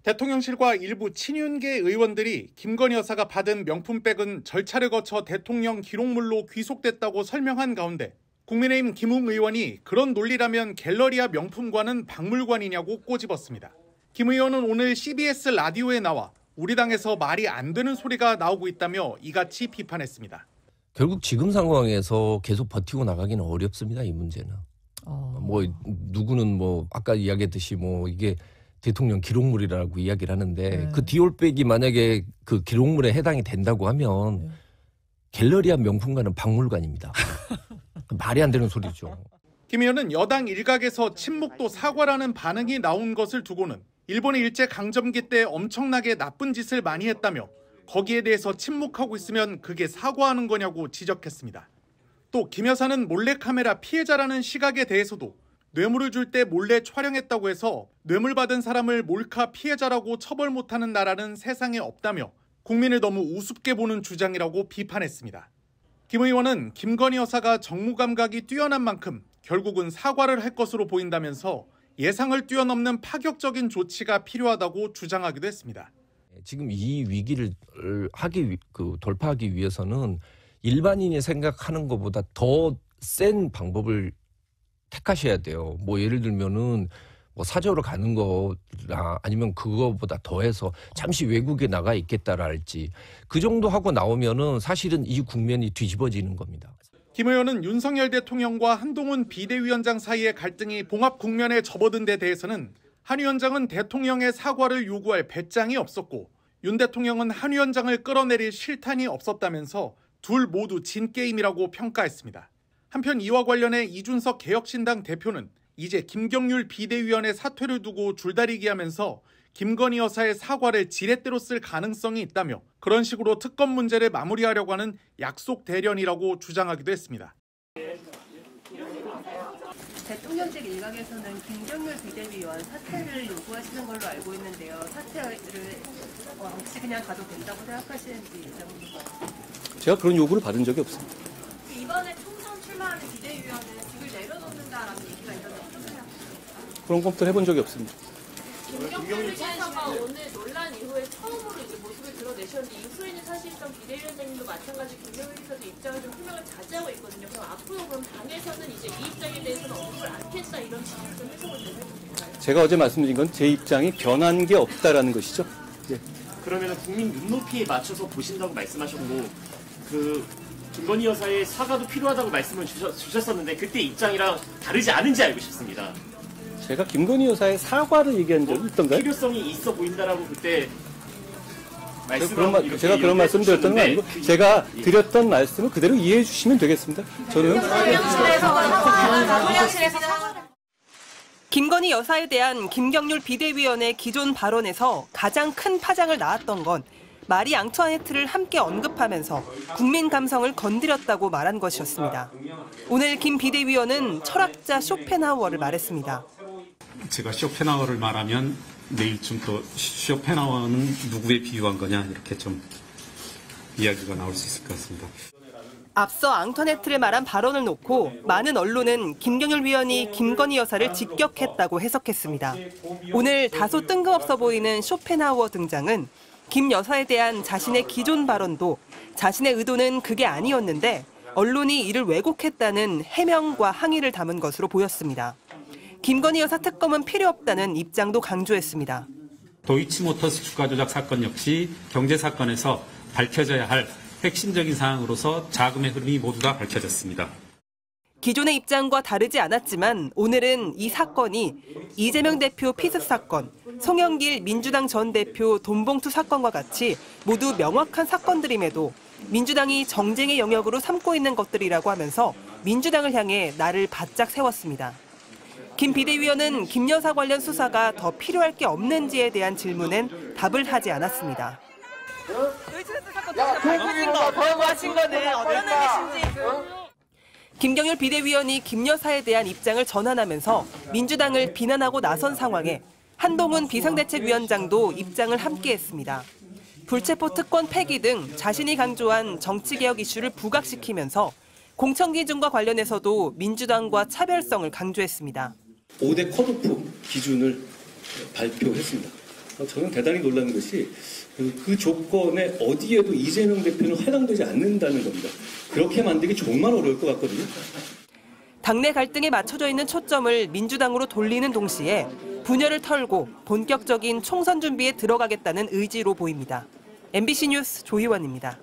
대통령실과 일부 친윤계 의원들이 김건희 여사가 받은 명품백은 절차를 거쳐 대통령 기록물로 귀속됐다고 설명한 가운데 국민의힘 김웅 의원이 그런 논리라면 갤러리아 명품관은 박물관이냐고 꼬집었습니다. 김 의원은 오늘 CBS 라디오에 나와 우리 당에서 말이 안 되는 소리가 나오고 있다며 이같이 비판했습니다. 결국 지금 상황에서 계속 버티고 나가기는 어렵습니다. 이 문제는. 뭐 누구는 뭐 아까 이야기했듯이 뭐 이게 대통령 기록물이라고 이야기를 하는데 그 디올백이 만약에 그 기록물에 해당이 된다고 하면 갤러리아 명품관은 박물관입니다. 말이 안 되는 소리죠. 김 의원은 여당 일각에서 친묵도 사과라는 반응이 나온 것을 두고는 일본이 일제강점기 때 엄청나게 나쁜 짓을 많이 했다며 거기에 대해서 침묵하고 있으면 그게 사과하는 거냐고 지적했습니다. 또 김 여사는 몰래카메라 피해자라는 시각에 대해서도 뇌물을 줄 때 몰래 촬영했다고 해서 뇌물 받은 사람을 몰카 피해자라고 처벌 못하는 나라는 세상에 없다며 국민을 너무 우습게 보는 주장이라고 비판했습니다. 김 의원은 김건희 여사가 정무 감각이 뛰어난 만큼 결국은 사과를 할 것으로 보인다면서 예상을 뛰어넘는 파격적인 조치가 필요하다고 주장하기도 했습니다. 지금 이 위기를 돌파하기 위해서는 일반인이 생각하는 것보다 더 센 방법을 택하셔야 돼요. 뭐 예를 들면은 뭐 사저로 가는 거나 아니면 그거보다 더해서 잠시 외국에 나가 있겠다라 할지 그 정도 하고 나오면은 사실은 이 국면이 뒤집어지는 겁니다. 김 의원은 윤석열 대통령과 한동훈 비대위원장 사이의 갈등이 봉합 국면에 접어든 데 대해서는 한 위원장은 대통령의 사과를 요구할 배짱이 없었고 윤 대통령은 한 위원장을 끌어내릴 실탄이 없었다면서 둘 모두 진 게임이라고 평가했습니다. 한편 이와 관련해 이준석 개혁신당 대표는 이제 김경률 비대위원의 사퇴를 두고 줄다리기 하면서 김건희 여사의 사과를 지렛대로 쓸 가능성이 있다며 그런 식으로 특검 문제를 마무리하려고 하는 약속 대련이라고 주장하기도 했습니다. 대통령직 일각에서는 김경률 비대위원 사퇴를 요구하시는 걸로 알고 있는데요. 사퇴를 혹시 그냥 가도 된다고 생각하시는지 여쭤봅니다. 제가 그런 요구를 받은 적이 없습니다. 이번에 총선 출마하는 비대위원은 직을 내려놓는다라는 얘기가 있던데 어떻게 생각하십니까? 그런 검토를 해본 적이 없습니다. 김경률 지사가 오늘 논란 이후에 처음으로 이제 모습을 드러내셨는데 이후에는 사실상 비대위원장님도 마찬가지 김경률 지사도 입장을 좀 표명을 자제하고 있거든요. 그럼 앞으로 그럼 당에서는 이제 이 입장에 대해서는 언급을 않겠다 이런 취지로 좀 해석을 해주실까요? 제가 어제 말씀드린 건 제 입장이 변한 게 없다라는 것이죠. 예. 그러면 국민 눈높이에 맞춰서 보신다고 말씀하셨고 그 김건희 여사의 사과도 필요하다고 말씀을 주셨었는데 그때 입장이랑 다르지 않은지 알고 싶습니다. 제가 김건희 여사의 사과를 얘기한 적이 있던가요? 필요성이 있어 보인다라고 그때 제가 그런 말씀 드렸던 건 아니고 제가 드렸던 말씀을 그대로 이해해 주시면 되겠습니다. 저는 김건희 여사에 대한 김경률 비대위원의 기존 발언에서 가장 큰 파장을 낳았던 건 마리 앙투아네트를 함께 언급하면서 국민 감성을 건드렸다고 말한 것이었습니다. 오늘 김 비대위원은 철학자 쇼펜하우어를 말했습니다. 제가 쇼펜하우어를 말하면 내일쯤 또 쇼펜하우어는 누구에 비유한 거냐 이렇게 좀 이야기가 나올 수 있을 것 같습니다. 앞서 앙투아네트를 말한 발언을 놓고 많은 언론은 김경률 위원이 김건희 여사를 직격했다고 해석했습니다. 오늘 다소 뜬금없어 보이는 쇼펜하우어 등장은 김 여사에 대한 자신의 기존 발언도 자신의 의도는 그게 아니었는데 언론이 이를 왜곡했다는 해명과 항의를 담은 것으로 보였습니다. 김건희 여사 특검은 필요 없다는 입장도 강조했습니다. 도이치모터스 주가 조작 사건 역시 경제 사건에서 밝혀져야 할 핵심적인 사항으로서 자금의 흐름이 모두 다 밝혀졌습니다. 기존의 입장과 다르지 않았지만 오늘은 이 사건이 이재명 대표 피습 사건, 송영길 민주당 전 대표 돈봉투 사건과 같이 모두 명확한 사건들임에도 민주당이 정쟁의 영역으로 삼고 있는 것들이라고 하면서 민주당을 향해 나를 바짝 세웠습니다. 김 비대위원은 김 여사 관련 수사가 더 필요할 게 없는지에 대한 질문엔 답을 하지 않았습니다. 김경률 비대위원이 김 여사에 대한 입장을 전환하면서 민주당을 비난하고 나선 상황에 한동훈 비상대책위원장도 입장을 함께했습니다. 불체포 특권 폐기 등 자신이 강조한 정치개혁 이슈를 부각시키면서 공천기준과 관련해서도 민주당과 차별성을 강조했습니다. 5대 컷오프 기준을 발표했습니다. 저는 대단히 놀라는 것이 그 조건에 어디에도 이재명 대표는 해당되지 않는다는 겁니다. 그렇게 만들기 정말 어려울 것 같거든요. 당내 갈등에 맞춰져 있는 초점을 민주당으로 돌리는 동시에 분열을 털고 본격적인 총선 준비에 들어가겠다는 의지로 보입니다. MBC 뉴스 조희원입니다.